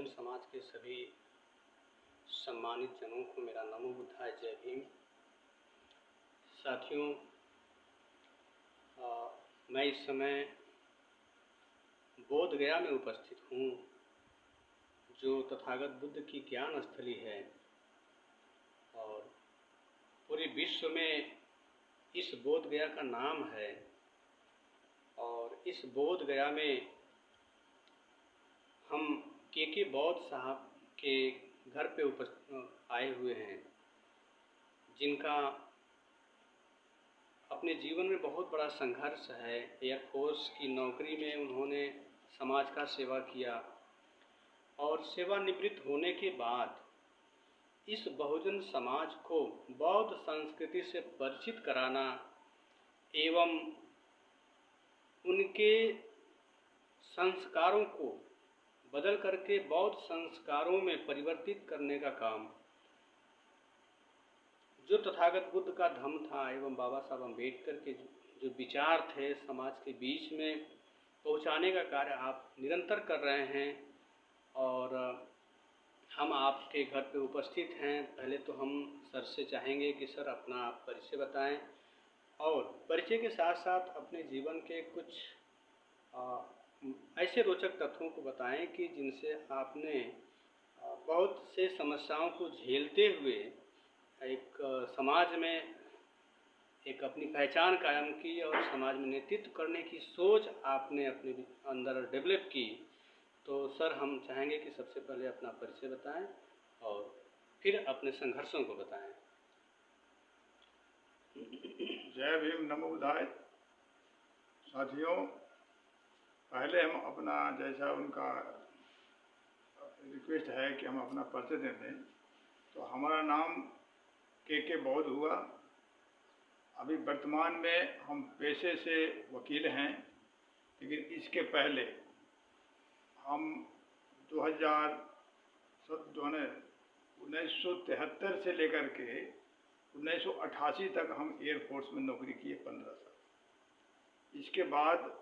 बहुजन समाज के सभी सम्मानित जनों को मेरा नमो बुद्धाय जय भीम। साथियों, मैं इस समय बोध गया में उपस्थित हूँ, जो तथागत बुद्ध की ज्ञान स्थली है और पूरे विश्व में इस बोध गया का नाम है। और इस बोध गया में हम के बौद्ध साहब के घर पे आए हुए हैं, जिनका अपने जीवन में बहुत बड़ा संघर्ष है। एयरफोर्स की नौकरी में उन्होंने समाज का सेवा किया और सेवानिवृत्त होने के बाद इस बहुजन समाज को बौद्ध संस्कृति से परिचित कराना एवं उनके संस्कारों को बदल करके बौद्ध संस्कारों में परिवर्तित करने का काम जो तथागत बुद्ध का धम्म था एवं बाबा साहब अम्बेडकर के जो विचार थे समाज के बीच में पहुंचाने का कार्य आप निरंतर कर रहे हैं। और हम आपके घर पे उपस्थित हैं। पहले तो हम सर से चाहेंगे कि सर अपना परिचय बताएं और परिचय के साथ साथ अपने जीवन के कुछ ऐसे रोचक तथ्यों को बताएं कि जिनसे आपने बहुत से समस्याओं को झेलते हुए एक समाज में एक अपनी पहचान कायम की और समाज में नेतृत्व करने की सोच आपने अपने अंदर डेवलप की। तो सर हम चाहेंगे कि सबसे पहले अपना परिचय बताएं और फिर अपने संघर्षों को बताएं। जय भीम, नमो बुद्धाय। साथियों, पहले हम अपना जैसा उनका रिक्वेस्ट है कि हम अपना परिचय दे दें। तो हमारा नाम के बौद्ध हुआ। अभी वर्तमान में हम पेशे से वकील हैं, लेकिन इसके पहले हम 1973 से लेकर के 1988 तक हम एयरफोर्स में नौकरी किए 15 साल। इसके बाद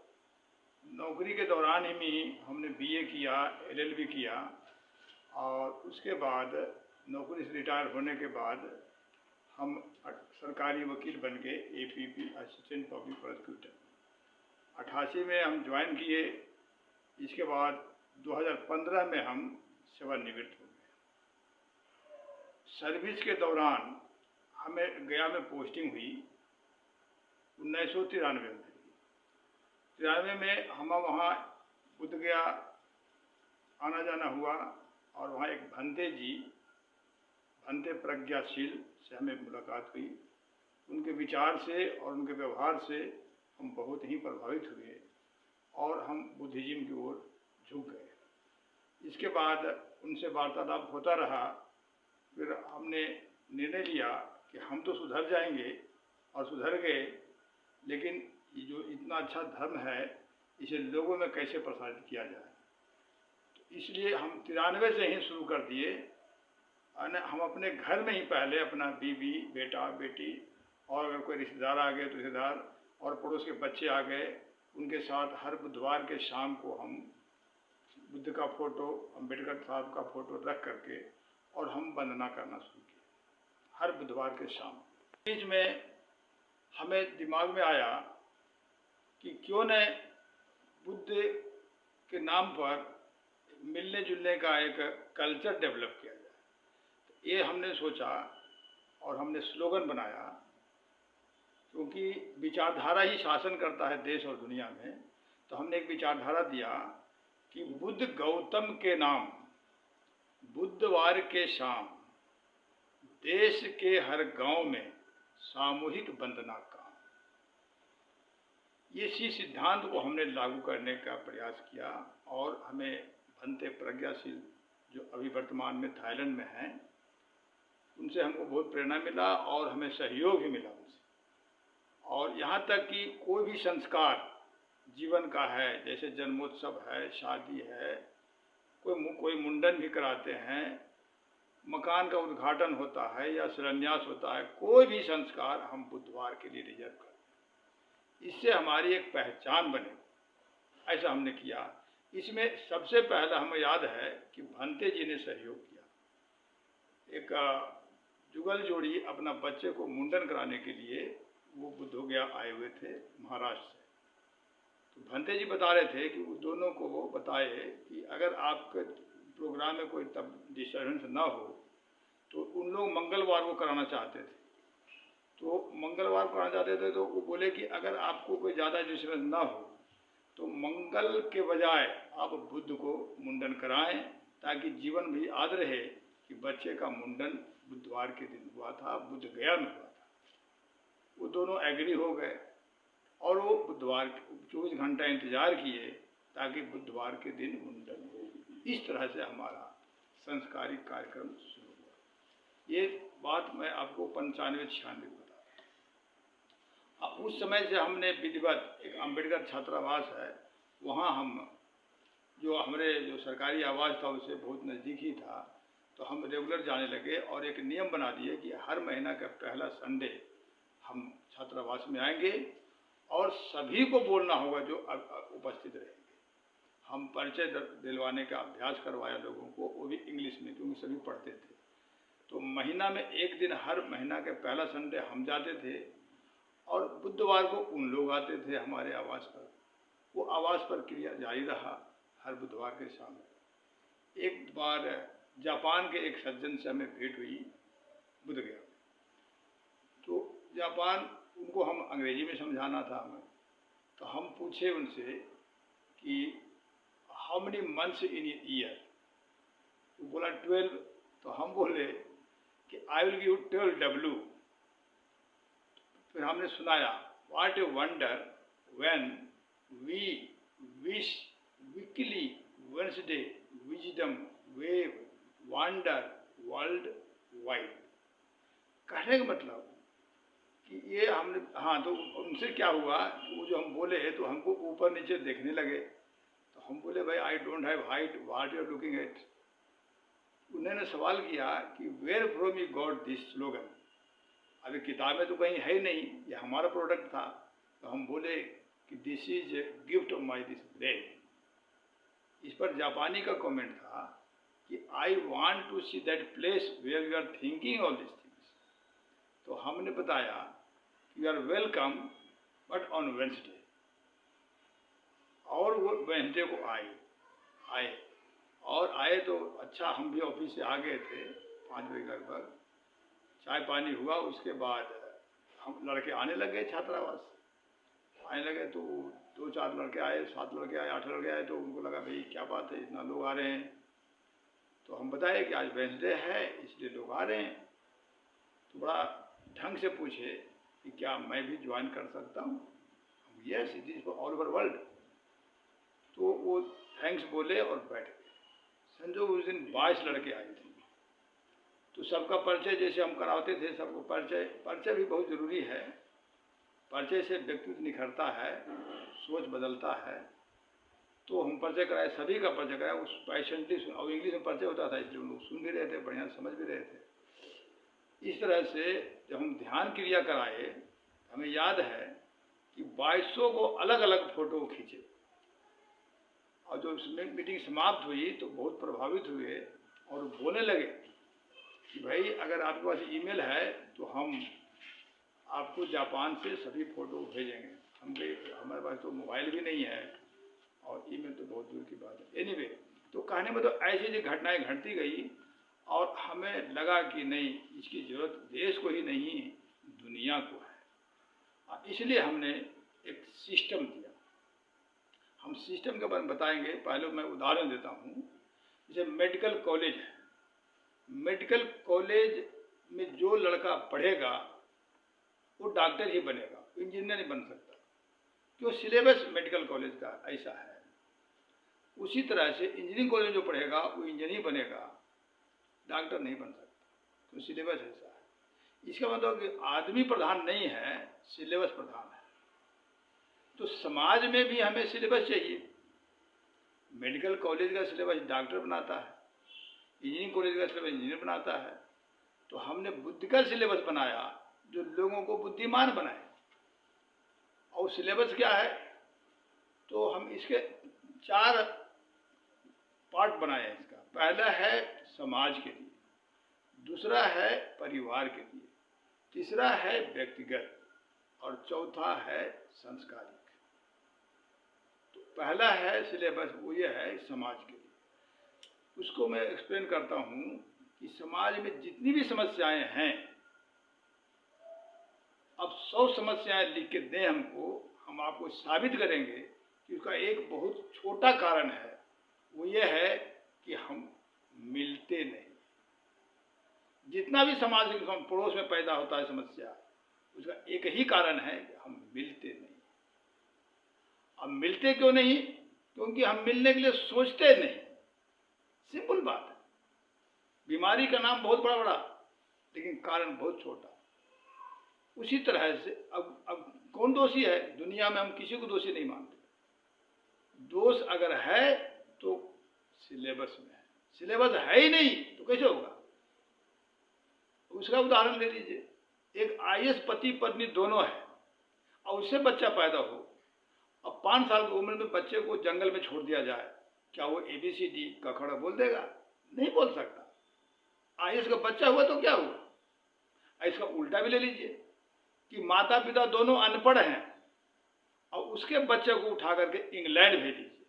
नौकरी के दौरान ही हमने बीए किया, एलएलबी किया और उसके बाद नौकरी से रिटायर होने के बाद हम सरकारी वकील बन गए, एपीपी असिस्टेंट पब्लिक प्रोसिक्यूटर। 88 में हम ज्वाइन किए। इसके बाद 2015 में हम सेवानिवृत्त हो गए। सर्विस के दौरान हमें गया में पोस्टिंग हुई 1993 में। 93 में हम वहाँ बुद्ध गया आना जाना हुआ और वहाँ एक भंते प्रज्ञाशील से हमें मुलाकात हुई। उनके विचार से और उनके व्यवहार से हम बहुत ही प्रभावित हुए और हम बुद्धिज्म की ओर झुक गए। इसके बाद उनसे वार्तालाप होता रहा। फिर हमने निर्णय लिया कि हम तो सुधर जाएंगे और सुधर गए, लेकिन ये जो इतना अच्छा धर्म है इसे लोगों में कैसे प्रसारित किया जाए। तो इसलिए हम 93 से ही शुरू कर दिए। हम अपने घर में ही पहले अपना बीवी, बेटा, बेटी और अगर कोई रिश्तेदार आ गए तो रिश्तेदार और पड़ोस के बच्चे आ गए, उनके साथ हर बुधवार के शाम को हम बुद्ध का फ़ोटो, अम्बेडकर साहब का फ़ोटो रख करके और हम वंदना करना शुरू किया हर बुधवार के शाम। बीच में हमें दिमाग में आया कि क्यों न बुद्ध के नाम पर मिलने जुलने का एक कल्चर डेवलप किया जाए। तो ये हमने सोचा और हमने स्लोगन बनाया, क्योंकि विचारधारा ही शासन करता है देश और दुनिया में। तो हमने एक विचारधारा दिया कि बुद्ध गौतम के नाम बुधवार के शाम देश के हर गांव में सामूहिक वंदना का। इसी सिद्धांत को हमने लागू करने का प्रयास किया और हमें भंते प्रज्ञाशील जो अभी वर्तमान में थाईलैंड में हैं, उनसे हमको बहुत प्रेरणा मिला और हमें सहयोग भी मिला उनसे। और यहाँ तक कि कोई भी संस्कार जीवन का है, जैसे जन्मोत्सव है, शादी है, कोई मुंडन भी कराते हैं, मकान का उद्घाटन होता है या शिलान्यास होता है, कोई भी संस्कार हम बुधवार के लिए रिजर्व करते हैं। इससे हमारी एक पहचान बने, ऐसा हमने किया। इसमें सबसे पहला हमें याद है कि भंते जी ने सहयोग किया। एक जुगल जोड़ी अपना बच्चे को मुंडन कराने के लिए वो बुद्ध गया आए हुए थे महाराष्ट्र से। तो भंते जी बता रहे थे कि वो दोनों को वो बताए कि अगर आपके प्रोग्राम में कोई तब डिस्टर्बेंस ना हो तो उन लोग मंगलवार को कराना चाहते थे। तो मंगलवार को कराना चाहते थे तो वो बोले कि अगर आपको कोई ज़्यादा डिस्टर्बेंस ना हो तो मंगल के बजाय आप बुध को मुंडन कराएं, ताकि जीवन भी याद रहे कि बच्चे का मुंडन बुधवार के दिन हुआ था, बुध गया में हुआ था। वो दोनों एग्री हो गए और वो बुधवार 24 घंटा इंतजार किए ताकि बुधवार के दिन मुंडन हो। इस तरह से हमारा संस्कारिक कार्यक्रम शुरू हुआ। ये बात मैं आपको 95-96 बता। उस समय से हमने विधिवत एक अम्बेडकर छात्रावास है, वहाँ हम जो हमारे जो सरकारी आवास था उससे बहुत नज़दीक ही था, तो हम रेगुलर जाने लगे और एक नियम बना दिए कि हर महीना का पहला संडे हम छात्रावास में आएंगे और सभी को बोलना होगा जो उपस्थित रहेंगे। हम परिचय दिलवाने का अभ्यास करवाया लोगों को, वो भी इंग्लिश में, क्योंकि सभी पढ़ते थे। तो महीना में एक दिन हर महीना के पहला संडे हम जाते थे और बुधवार को उन लोग आते थे हमारे आवास पर। वो आवास पर क्रिया जारी रहा हर बुधवार के शाम। एक बार जापान के एक सज्जन से हमें भेंट हुई बुध गया। तो जापान, उनको हम अंग्रेजी में समझाना था हमें, तो हम पूछे उनसे कि how many months in year. वो बोला 12। तो हम बोले कि आई विल गिव 12 W। फिर हमने सुनाया what a wonder when we wish weekly Wednesday wisdom wave wonder world wide. कहने का मतलब कि ये हमने, हाँ, तो उनसे क्या हुआ, वो जो हम बोले तो हमको ऊपर नीचे देखने लगे। तो हम बोले भाई I don't have height, what you are looking at. उन्होंने सवाल किया कि where from you got this slogan. अभी किताब में तो कहीं है ही नहीं, ये हमारा प्रोडक्ट था। तो हम बोले कि this is a gift of my this brain. इस पर जापानी का कमेंट था कि I want to see that place where you are thinking all this things. तो हमने बताया you are welcome but on Wednesday. और वो वेंसडे को आए और आए तो अच्छा, हम भी ऑफिस से आ गए थे 5 बजे लगभग। चाय पानी हुआ, उसके बाद हम लड़के आने लगे छात्रावास। आने लगे तो 2-4 लड़के आए, 7 लड़के आए, 8 लड़के आए। तो उनको लगा भाई क्या बात है, इतना लोग आ रहे हैं। तो हम बताए कि आज वेंसडे है इसलिए लोग आ रहे हैं। तो बड़ा ढंग से पूछे कि क्या मैं भी ज्वाइन कर सकता हूँ। Yes, it is for all over world. तो वो थैंक्स बोले और बैठ गए। संजो उस दिन 22 लड़के आए थे। तो सबका परिचय जैसे हम कराते थे, सबको परिचय भी बहुत ज़रूरी है। परिचय से व्यक्तित्व निखरता है, सोच बदलता है। तो हम परिचय कराए, सभी का परिचय कराया। उस पैशेंटली और इंग्लिश में परिचय होता था, इसलिए लोग सुन भी रहे थे, बढ़िया समझ भी रहे थे। इस तरह से जब हम ध्यान क्रिया कराए, हमें याद है कि 2200 को अलग अलग फोटो खींचे। और जब मीटिंग समाप्त हुई तो बहुत प्रभावित हुए और बोलने लगे कि भाई अगर आपके पास ईमेल है तो हम आपको जापान से सभी फ़ोटो भेजेंगे। हमारे पास तो मोबाइल भी नहीं है और ईमेल तो बहुत दूर की बात है। एनीवे, तो कहने में तो ऐसी जो घटनाएं घटती गई और हमें लगा कि नहीं, इसकी ज़रूरत देश को ही नहीं दुनिया को है। इसलिए हमने एक सिस्टम दिया। हम सिस्टम के बारे में बताएंगे। पहले मैं उदाहरण देता हूँ। जैसे मेडिकल कॉलेज है, मेडिकल कॉलेज में जो लड़का पढ़ेगा वो डॉक्टर ही बनेगा, इंजीनियर नहीं बन सकता, क्यों? सिलेबस मेडिकल कॉलेज का ऐसा है। उसी तरह से इंजीनियरिंग कॉलेज में जो पढ़ेगा वो इंजीनियर बनेगा, डॉक्टर नहीं बन सकता, क्यों? सिलेबस ऐसा है। इसका मतलब कि आदमी प्रधान नहीं है, सिलेबस प्रधान है। तो समाज में भी हमें सिलेबस चाहिए। मेडिकल कॉलेज का सिलेबस डॉक्टर बनाता है, इंजीनियरिंग कॉलेज का सिलेबस इंजीनियर बनाता है। तो हमने बुद्धि का सिलेबस बनाया जो लोगों को बुद्धिमान बनाए। और सिलेबस क्या है? तो हम इसके 4 पार्ट बनाए हैं इसका। पहला है समाज के लिए, दूसरा है परिवार के लिए, तीसरा है व्यक्तिगत और चौथा है सांस्कृतिक। तो पहला है सिलेबस, वो ये है समाज के लिए। उसको मैं एक्सप्लेन करता हूँ कि समाज में जितनी भी समस्याएं हैं, अब 100 समस्याएं लिख के दें हमको, हम आपको साबित करेंगे कि उसका एक बहुत छोटा कारण है, वो ये है कि हम मिलते नहीं। जितना भी समाज के पड़ोस में पैदा होता है समस्या, उसका एक ही कारण है कि हम मिलते नहीं। अब मिलते क्यों नहीं? क्योंकि हम मिलने के लिए सोचते नहीं। सिंपल बात है। बीमारी का नाम बहुत बड़ा बड़ा, लेकिन कारण बहुत छोटा। उसी तरह से अब कौन दोषी है? दुनिया में हम किसी को दोषी नहीं मानते। दोष अगर है तो सिलेबस में है। सिलेबस है ही नहीं तो कैसे होगा? उसका उदाहरण ले लीजिए। एक आईएएस पति पत्नी दोनों है और उससे बच्चा पैदा हो, अब 5 साल की उम्र में बच्चे को जंगल में छोड़ दिया जाए, क्या वो ABCD का खड़ा बोल देगा? नहीं बोल सकता। आईएएस का बच्चा हुआ तो क्या हुआ? इसका उल्टा भी ले लीजिए कि माता पिता दोनों अनपढ़ हैं और उसके बच्चे को उठा करके इंग्लैंड भेज दीजिए,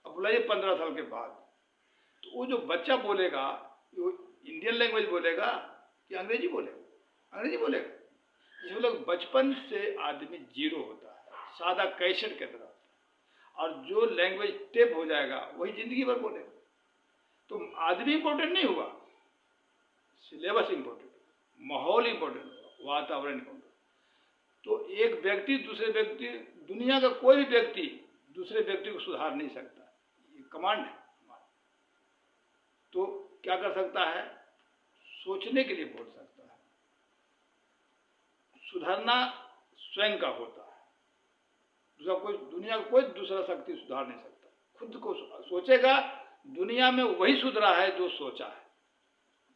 अब बुलाइए 15 साल के बाद, तो वो जो बच्चा बोलेगा वो इंडियन लैंग्वेज बोलेगा कि अंग्रेजी बोलेगा? अंग्रेजी बोलेगा। इसमें लोग बचपन से आदमी जीरो होता है, सादा कैसेट की तरह, और जो लैंग्वेज टेप हो जाएगा वही जिंदगी भर बोलेगा। तो आदमी इंपॉर्टेंट नहीं हुआ, सिलेबस इंपॉर्टेंट, माहौल इंपॉर्टेंट हुआ, वातावरण इंपॉर्टेंट। तो एक व्यक्ति दूसरे व्यक्ति, दुनिया का कोई भी व्यक्ति दूसरे व्यक्ति को सुधार नहीं सकता, ये कमांड है। तो क्या कर सकता है? सोचने के लिए बोल सकता है। सुधारना स्वयं का होता है, दूसरा कोई, दुनिया का कोई दूसरा शक्ति सुधार नहीं सकता। खुद को सोचेगा, दुनिया में वही सुधरा है जो सोचा है।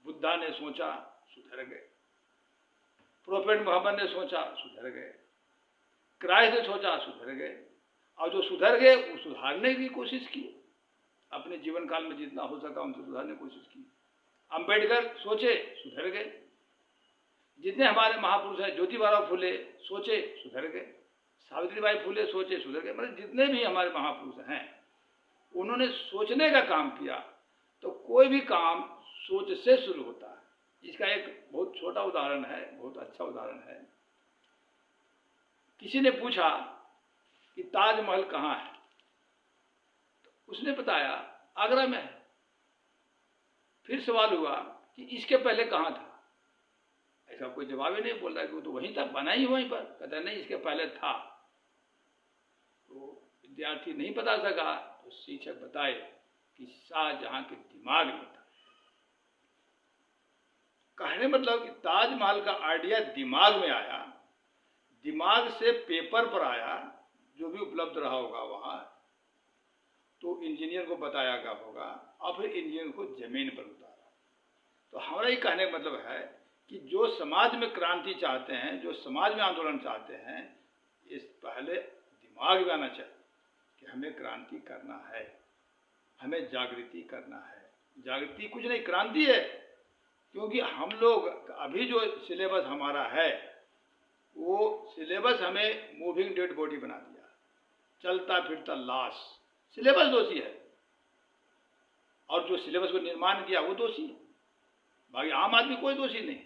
बुद्धा ने सोचा, सुधर गए। प्रोफेट मोहम्मद ने सोचा, सुधर गए। क्राइस्ट ने सोचा, सुधर गए। और जो सुधर गए वो सुधारने की कोशिश की, अपने जीवन काल में जितना हो सका उनको सुधारने की कोशिश की। अंबेडकर सोचे, सुधर गए। जितने हमारे महापुरुष हैं, ज्योतिबा फुले सोचे, सुधर गए। सावित्रीबाई फुले सोचे, सुधर गए। मतलब जितने भी हमारे महापुरुष हैं, उन्होंने सोचने का काम किया। तो कोई भी काम सोच से शुरू होता है। इसका एक बहुत छोटा उदाहरण है, बहुत अच्छा उदाहरण है। किसी ने पूछा कि ताजमहल कहाँ है, तो उसने बताया आगरा में है। फिर सवाल हुआ कि इसके पहले कहाँ था? ऐसा कोई जवाब ही नहीं बोल रहा कि वो तो वहीं था, बना ही वहीं पर। कहता नहीं, इसके पहले था। तो विद्यार्थी नहीं बता सका, तो शिक्षक बताए कि शाहजहां के दिमाग में था। कहने मतलब कि ताजमहल का आइडिया दिमाग में आया, दिमाग से पेपर पर आया, जो भी उपलब्ध रहा होगा वहां, तो इंजीनियर को बताया गया होगा और फिर इंजीनियर को जमीन पर उतारा। तो हमारा ये कहने का मतलब है कि जो समाज में क्रांति चाहते हैं, जो समाज में आंदोलन चाहते हैं, इस पहले दिमाग में आना चाहिए कि हमें क्रांति करना है, हमें जागृति करना है। जागृति कुछ नहीं, क्रांति है। क्योंकि हम लोग अभी जो सिलेबस हमारा है, वो सिलेबस हमें मूविंग डेड बॉडी बना दिया, चलता फिरता लाश। सिलेबस दोषी है, और जो सिलेबस को निर्माण किया वो दोषी है, बाकी आम आदमी कोई दोषी नहीं।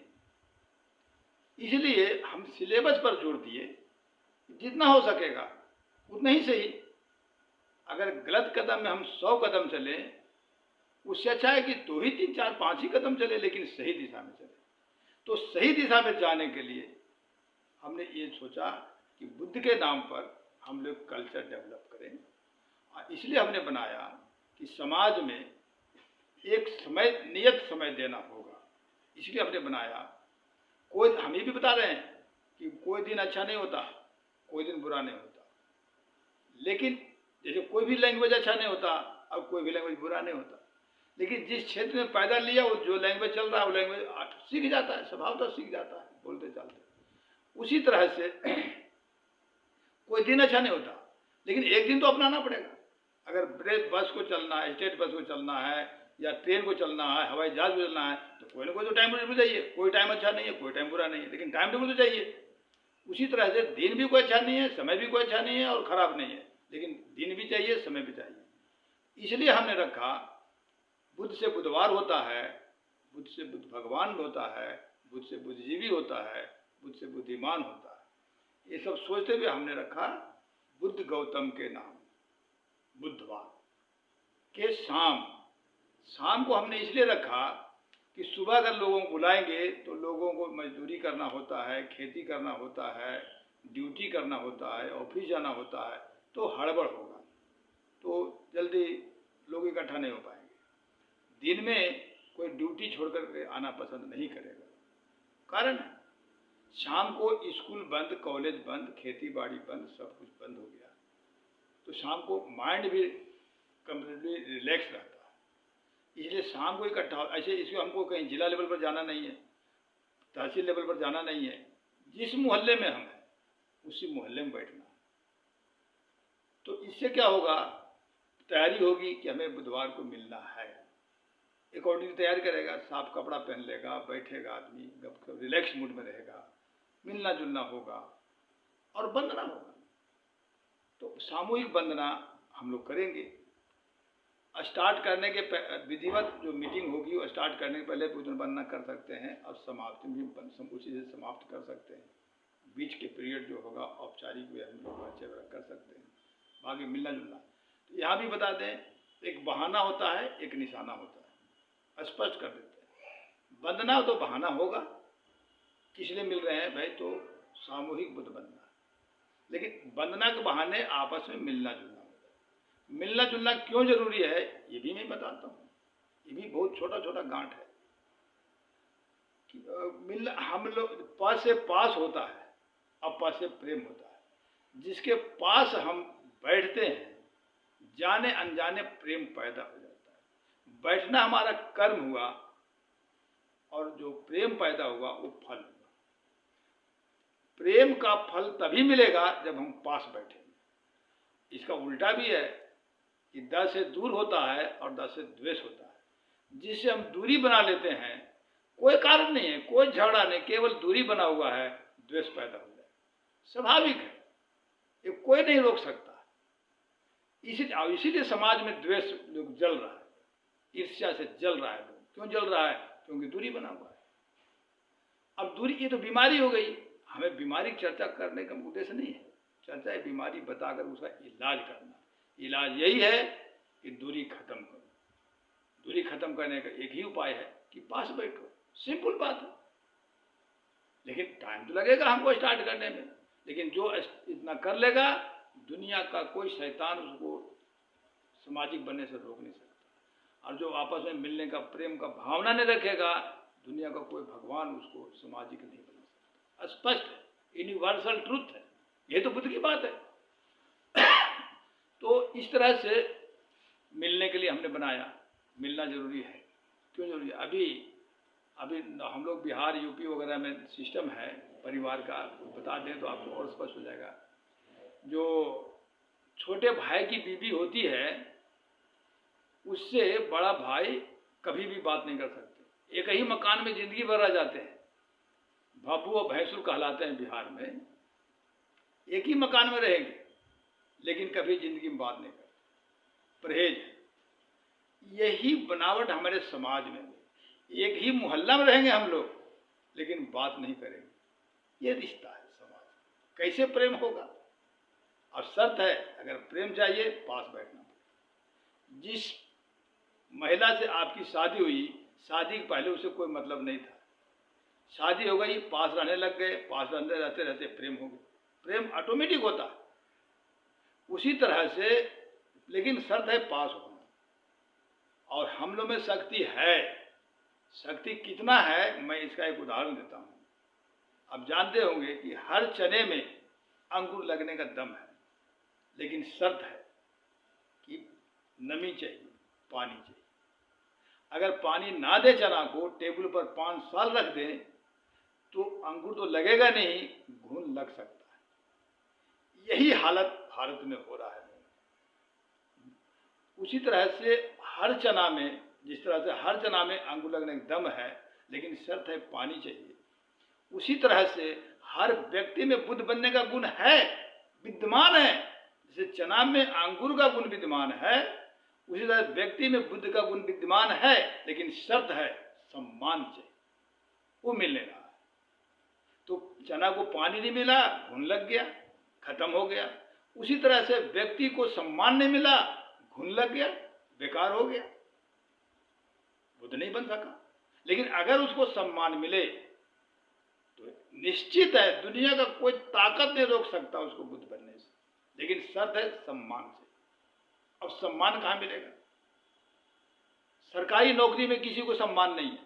इसलिए हम सिलेबस पर जोर दिए, जितना हो सकेगा उतना ही सही। अगर गलत कदम में हम 100 कदम चले, उससे अच्छा है कि 2 ही 3 4 5 ही कदम चले, लेकिन सही दिशा में चले। तो सही दिशा में जाने के लिए हमने ये सोचा कि बुद्ध के नाम पर हम लोग कल्चर डेवलप करें। और इसलिए हमने बनाया कि समाज में एक समय, नियत समय देना होगा। इसलिए हमने बनाया। कोई, हम ये भी बता रहे हैं कि कोई दिन अच्छा नहीं होता, कोई दिन बुरा नहीं होता। लेकिन जैसे कोई भी लैंग्वेज अच्छा नहीं होता और कोई भी लैंग्वेज बुरा नहीं होता। लेकिन जिस क्षेत्र में पैदा लिया, वो जो लैंग्वेज चल रहा है वो लैंग्वेज सीख जाता है, स्वभावतः सीख जाता है, बोलते चलते। उसी तरह से कोई दिन अच्छा नहीं होता, लेकिन एक दिन तो अपनाना पड़ेगा। अगर बस को चलना है, स्टेट बस को चलना है, या ट्रेन को चलना है, हवाई जहाज को चलना है, तो कोई ना कोई तो टाइम टेबल चाहिए। कोई टाइम अच्छा नहीं है, कोई टाइम बुरा नहीं है, लेकिन टाइम टेबल तो चाहिए। उसी तरह से दिन भी कोई अच्छा नहीं है, समय भी कोई अच्छा नहीं है और ख़राब नहीं है, लेकिन दिन भी चाहिए, समय भी चाहिए। इसलिए हमने रखा बुध से बुधवार होता है, बुध से बुध भगवान होता है, बुध से बुद्धिजीवी होता है, बुध से बुद्धिमान होता है। ये सब सोचते हुए हमने रखा बुद्ध गौतम के नाम बुधवार के शाम को हमने इसलिए रखा कि सुबह अगर लोगों को बुलाएंगे तो लोगों को मजदूरी करना होता है, खेती करना होता है, ड्यूटी करना होता है, ऑफिस जाना होता है, तो हड़बड़ होगा, तो जल्दी लोग इकट्ठा नहीं हो पाएंगे। दिन में कोई ड्यूटी छोड़कर के आना पसंद नहीं करेगा। कारण शाम को स्कूल बंद, कॉलेज बंद, खेती बाड़ी बंद, सब कुछ बंद हो गया, तो शाम को माइंड भी कम्प्लीटली रिलैक्स रहता है। इसलिए शाम को इकट्ठा, ऐसे इसको हमको कहीं जिला लेवल पर जाना नहीं है, तहसील लेवल पर जाना नहीं है, जिस मोहल्ले में हम हैं उसी मोहल्ले में बैठना। तो इससे क्या होगा, तैयारी होगी कि हमें बुधवार को मिलना है, अकॉर्डिंग तैयारी करेगा, साफ कपड़ा पहन लेगा, बैठेगा आदमी, रिलैक्स मूड में रहेगा, मिलना जुलना होगा और वंदना होगा। तो सामूहिक वंदना हम लोग करेंगे। स्टार्ट करने के विधिवत जो मीटिंग होगी वो स्टार्ट करने के पहले पूजन वंदना कर सकते हैं और समाप्ति भी उसी से समाप्त कर सकते हैं। बीच के पीरियड जो होगा औपचारिक वे हम लोग अच्छे कर सकते हैं, बाकी मिलना जुलना। तो यहाँ भी बता दें, एक बहाना होता है, एक निशाना होता है, स्पष्ट कर देते हैं। वंदना तो बहाना होगा, किस लिए मिल रहे हैं भाई, तो सामूहिक बुद्ध वंदना, लेकिन वंदना के बहाने आपस में मिलना जुलना। मिलना जुलना क्यों जरूरी है ये भी मैं बताता हूँ, ये भी बहुत छोटा छोटा गांठ है। मिलना, हम लोग पास से पास होता है, अपास से प्रेम होता है। जिसके पास हम बैठते हैं, जाने अनजाने प्रेम पैदा हो जाता है। बैठना हमारा कर्म हुआ और जो प्रेम पैदा हुआ वो फल हुआ। प्रेम का फल तभी मिलेगा जब हम पास बैठेंगे। इसका उल्टा भी है कि दर से दूर होता है और दर से द्वेष होता है। जिससे हम दूरी बना लेते हैं, कोई कारण नहीं है, कोई झगड़ा नहीं, केवल दूरी बना हुआ है, द्वेष पैदा हो जाए, स्वाभाविक है, ये कोई नहीं रोक सकता। इसीलिए समाज में द्वेष लोग जल रहा है, ईर्ष्या से जल रहा है। क्यों जल रहा है? क्योंकि दूरी बना हुआ है। अब दूरी, ये तो बीमारी हो गई। हमें बीमारी की चर्चा करने का उद्देश्य नहीं है, चर्चा है बीमारी बताकर उसका इलाज करना। इलाज यही है कि दूरी खत्म करो। दूरी खत्म करने का एक ही उपाय है कि पास बैठो, सिंपल बात है। लेकिन टाइम तो लगेगा हमको स्टार्ट करने में, लेकिन जो इतना कर लेगा, दुनिया का कोई शैतान उसको सामाजिक बनने से रोक नहीं सकता। और जो आपस में मिलने का, प्रेम का भावना नहीं रखेगा, दुनिया का कोई भगवान उसको सामाजिक नहीं बना सकता। स्पष्ट है, यूनिवर्सल ट्रूथ है, ये तो बुद्ध की बात है। तो इस तरह से मिलने के लिए हमने बनाया। मिलना जरूरी है। क्यों जरूरी है? अभी हम लोग बिहार, यूपी वगैरह में सिस्टम है परिवार का, बता दें तो आपको और स्पष्ट हो जाएगा। जो छोटे भाई की बीवी होती है, उससे बड़ा भाई कभी भी बात नहीं कर सकते। एक ही मकान में जिंदगी भर रह जाते हैं, भाभू और भैंसुर कहलाते हैं बिहार में। एक ही मकान में रहेंगे लेकिन कभी जिंदगी में बात नहीं करते, परहेज है। यही बनावट हमारे समाज में। एक ही मोहल्ला में रहेंगे हम लोग लेकिन बात नहीं करेंगे, ये रिश्ता है समाज। कैसे प्रेम होगा? और शर्त है, अगर प्रेम चाहिए पास बैठना पड़ेगा। जिस महिला से आपकी शादी हुई, शादी के पहले उसे कोई मतलब नहीं था, शादी हो गई, पास रहने लग गए, पास रहते रहते प्रेम हो गया। प्रेम ऑटोमेटिक होता है उसी तरह से, लेकिन शर्त है पास होना। और हम लोग में शक्ति है। शक्ति कितना है, मैं इसका एक उदाहरण देता हूँ। आप जानते होंगे कि हर चने में अंकुर लगने का दम है, लेकिन शर्त है कि नमी चाहिए, पानी चाहिए। अगर पानी ना दे चना को, टेबल पर 5 साल रख दें तो अंकुर तो लगेगा नहीं, घुन लग सकता है। यही हालत भारत में हो रहा है। उसी तरह से हर चना में, जिस तरह से हर चना में अंकुर लगने का दम है, लेकिन शर्त है पानी चाहिए, उसी तरह से हर व्यक्ति में बुद्ध बनने का गुण है, विद्यमान है। जैसे चना में अंकुर का गुण विद्यमान है, उसी तरह व्यक्ति में बुद्ध का गुण विद्यमान है, लेकिन शर्त है सम्मान चाहिए, वो मिलने रहा है। तो चना को पानी नहीं मिला, घुन लग गया, खत्म हो गया। उसी तरह से व्यक्ति को सम्मान नहीं मिला, घुन लग गया, बेकार हो गया, बुद्ध नहीं बन सका। लेकिन अगर उसको सम्मान मिले तो निश्चित है दुनिया का कोई ताकत नहीं रोक सकता उसको बुद्ध बनने से, लेकिन शर्त है सम्मान से। अब सम्मान कहाँ मिलेगा? सरकारी नौकरी में किसी को सम्मान नहीं है,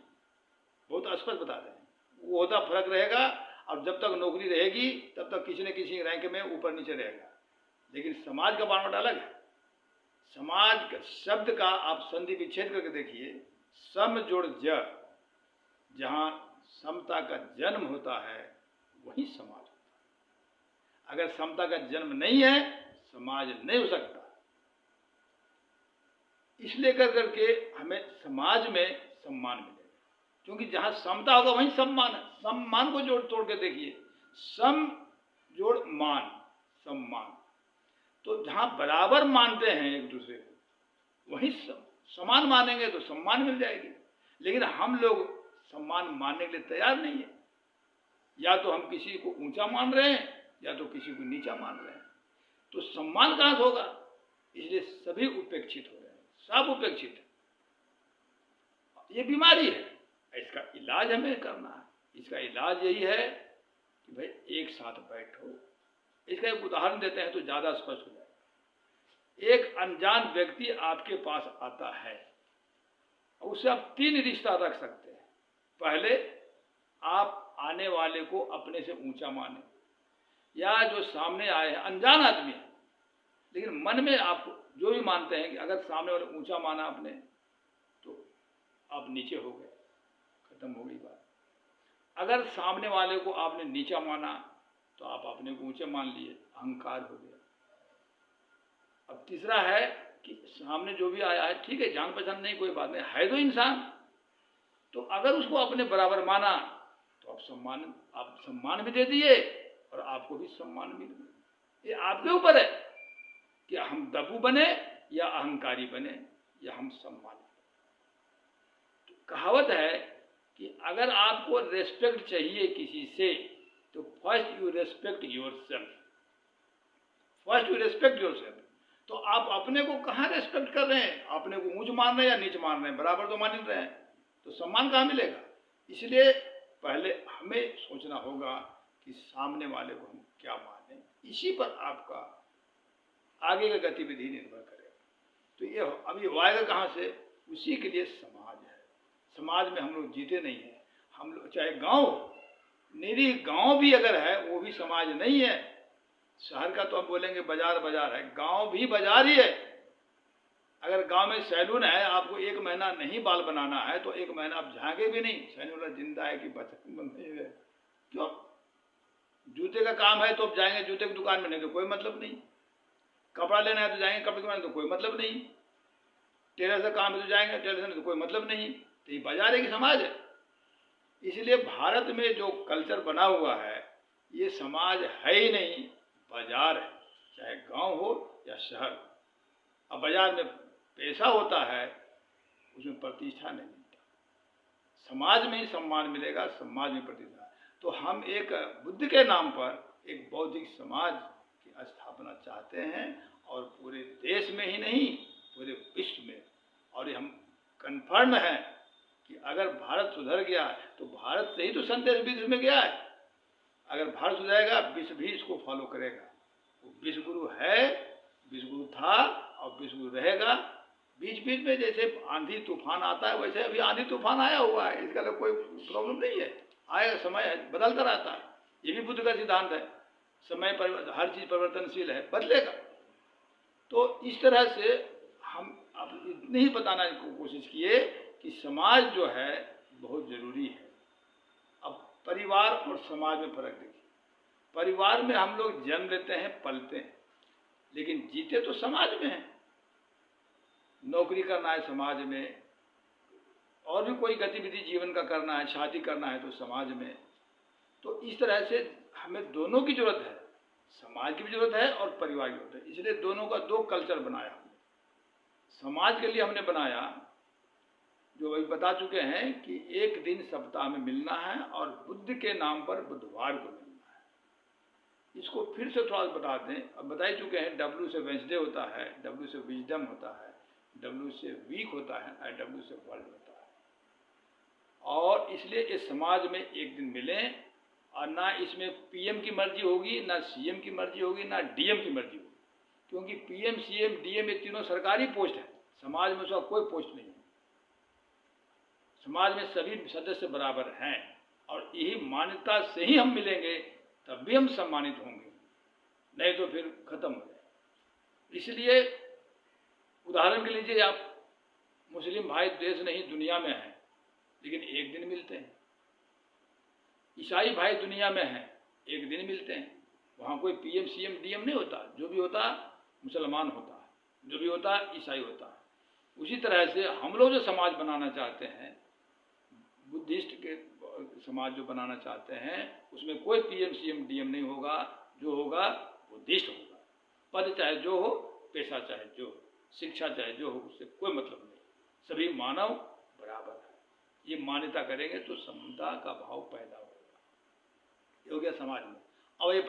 बहुत स्पष्ट बता रहे हैं, वो होता फर्क रहेगा। और जब तक नौकरी रहेगी तब तक किसी न किसी रैंक में ऊपर नीचे रहेगा। लेकिन समाज का बानवट अलग है। समाज शब्द का आप संधि विच्छेद करके देखिए, सम जोड़ ज, जहां समता का जन्म होता है वही समाज होता है। अगर समता का जन्म नहीं है, समाज नहीं हो सकता। इसलिए कर करके हमें समाज में सम्मान मिलेगा, क्योंकि जहां समता होगा वहीं सम्मान है। सम्मान को जोड़ तोड़ के देखिए, सम जोड़ मान, सम्मान। तो जहां बराबर मानते हैं एक दूसरे को, वहीं समान मानेंगे तो सम्मान मिल जाएगी। लेकिन हम लोग सम्मान मानने के लिए तैयार नहीं है। या तो हम किसी को ऊंचा मान रहे हैं, या तो किसी को नीचा मान रहे हैं। तो सम्मान कहां से होगा? इसलिए सभी उपेक्षित हो रहे हैं, सब उपेक्षित है। ये बीमारी है, इसका इलाज हमें करना है। इसका इलाज यही है कि भाई एक साथ बैठो। इसका एक उदाहरण देते हैं तो ज्यादा स्पष्ट हो जाएगा। एक अनजान व्यक्ति आपके पास आता है, उससे आप 3 रिश्ता रख सकते हैं। पहले, आप आने वाले को अपने से ऊंचा माने, या जो सामने आए हैं अनजान आदमी है, लेकिन मन में आप जो भी मानते हैं कि अगर सामने वाले ऊंचा माना आपने तो आप नीचे हो गए, खत्म हो गई बात। अगर सामने वाले को आपने नीचा माना तो आप अपने को ऊंचे मान लिए, अहंकार हो गया। अब तीसरा है कि सामने जो भी आया है, ठीक है, जान पहचान नहीं, कोई बात नहीं, है तो इंसान। तो अगर उसको अपने बराबर माना तो आप सम्मान भी दे दिए और आपको भी सम्मान मिल गया। ये आपके ऊपर है कि हम दबू बने या अहंकारी बने या हम सम्मान। तो कहावत है कि अगर आपको रेस्पेक्ट चाहिए किसी से तो first you respect yourself. First you respect yourself. तो आप अपने को कहाँ रेस्पेक्ट कर रहे हैं? अपने को ऊंच मान रहे हैं या नीच मान रहे हैं? बराबर तो मान ही रहे हैं, तो सम्मान कहाँ मिलेगा? इसलिए पहले हमें सोचना होगा कि सामने वाले को हम क्या माने, इसी पर आपका आगे का गतिविधि निर्भर करेगा। तो ये अब ये आएगा कहाँ से? उसी के लिए समाज है। समाज में हम लोग जीते नहीं हैं। हम लोग चाहे गांव, निरी गांव भी अगर है वो भी समाज नहीं है। शहर का तो हम बोलेंगे बाजार बाजार है, गांव भी बाजार ही है। अगर गांव में सैलून है, आपको 1 महीना नहीं बाल बनाना है तो 1 महीना आप झाँके भी नहीं, सैलून वाला जिंदा है कि बंद है। क्यों? जूते का काम है तो आप जाएंगे जूते की दुकान में, नहीं तो कोई मतलब नहीं। कपड़ा लेना है तो जाएंगे कपड़े की दुकान, तो कोई मतलब नहीं। टेलर से काम है तो जाएंगे टेलर से, तो कोई मतलब नहीं। तो ये बाजार है कि समाज है? इसलिए भारत में जो कल्चर बना हुआ है ये समाज है ही नहीं, बाजार है, चाहे गांव हो या शहर। अब बाजार में पैसा होता है, उसमें प्रतिष्ठा नहीं मिलता। समाज में ही सम्मान मिलेगा, समाज में प्रतिष्ठा। तो हम एक बुद्ध के नाम पर एक बौद्धिक समाज की स्थापना चाहते हैं, और पूरे देश में ही नहीं पूरे विश्व में। और हम कन्फर्म है कि अगर भारत सुधर गया तो भारत से ही तो संदेश विश्व में गया है। अगर भारत सुधरेगा विश्व भी इसको फॉलो करेगा। वो विश्व गुरु है, विश्व गुरु था और विश्व गुरु रहेगा। बीच बीच में जैसे आंधी तूफान आता है वैसे अभी आंधी तूफान आया हुआ है, इसका कोई प्रॉब्लम नहीं है। आएगा, समय बदलता रहता है, ये भी बुद्ध का सिद्धांत है। समय पर हर चीज़ परिवर्तनशील है, बदलेगा। तो इस तरह से हम अब इतनी ही बताने की कोशिश किए कि समाज जो है बहुत जरूरी है। अब परिवार और समाज में फर्क देखिए। परिवार में हम लोग जन्म लेते हैं, पलते हैं, लेकिन जीते तो समाज में हैं। नौकरी करना है समाज में, और भी कोई गतिविधि जीवन का करना है, शादी करना है तो समाज में। तो इस तरह से हमें दोनों की जरूरत है, समाज की भी जरूरत है और परिवार की जरूरत है। इसलिए दोनों का दो कल्चर बनाया हमने। समाज के लिए हमने बनाया, जो वही बता चुके हैं कि एक दिन सप्ताह में मिलना है और बुद्ध के नाम पर बुधवार को मिलना है। इसको फिर से थोड़ा बता दें, अब बता ही चुके हैं, W से वेंसडे होता है, W से विजडम होता है, W से वीक होता है और W से वर्ल्ड होता है। और इसलिए इस समाज में एक दिन मिलें, और ना इसमें PM की मर्जी होगी, ना CM की मर्जी होगी, ना DM की मर्जी होगी, क्योंकि PM, CM, DM ये तीनों सरकारी पोस्ट है, समाज में उसका कोई पोस्ट नहीं है। समाज में सभी सदस्य बराबर हैं, और यही मान्यता से ही हम मिलेंगे, तब भी हम सम्मानित होंगे, नहीं तो फिर खत्म हो जाए। इसलिए उदाहरण के लीजिए, आप मुस्लिम भाई देश नहीं दुनिया में हैं, लेकिन एक दिन मिलते हैं। ईसाई भाई दुनिया में हैं, एक दिन मिलते हैं। वहाँ कोई PM, CM, DM नहीं होता, जो भी होता मुसलमान होता है, जो भी होता ईसाई होता है। उसी तरह से हम लोग जो समाज बनाना चाहते हैं, बुद्धिस्ट के समाज जो बनाना चाहते हैं, उसमें कोई PM, CM, DM नहीं होगा, जो होगा बुद्धिस्ट होगा। पद चाहे जो हो, पेशा चाहे जो हो, शिक्षा चाहे जो हो, उससे कोई मतलब नहीं, सभी मानव बराबर है। ये मान्यता करेंगे तो समता का भाव पैदा होगा। ये हो गया समाज में। अब ये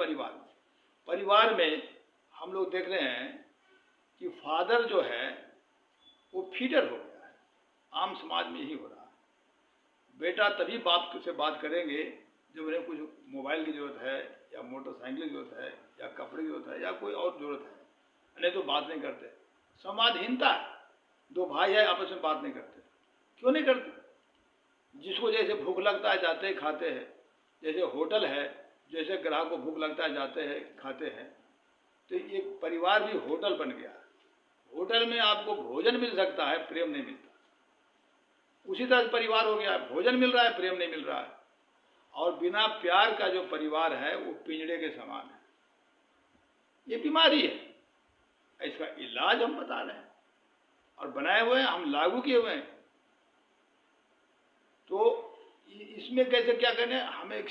परिवार में हम लोग देख रहे हैं कि फादर जो है वो फीडर हो गया है, आम समाज में यही हो रहा है। बेटा तभी बाप से बात करेंगे जब उन्हें कुछ मोबाइल की जरूरत है, या मोटरसाइकिल की जरूरत है, या कपड़े की जरूरत है, या कोई और जरूरत है, नहीं तो बात नहीं करते। संवादहीनता है, दो भाई है आपस में बात नहीं करते। क्यों नहीं करते? जिसको जैसे भूख लगता है जाते हैं खाते हैं, जैसे होटल है, जैसे ग्राहक को भूख लगता है जाते हैं खाते हैं, तो ये परिवार भी होटल बन गया। होटल में आपको भोजन मिल सकता है, प्रेम नहीं मिलता। उसी तरह परिवार हो गया, भोजन मिल रहा है, प्रेम नहीं मिल रहा है। और बिना प्यार का जो परिवार है वो पिंजड़े के समान है। ये बीमारी है, इसका इलाज हम बता रहे हैं और बनाए हुए हैं, हम लागू किए हुए हैं। तो इसमें कैसे क्या करना है, हमें एक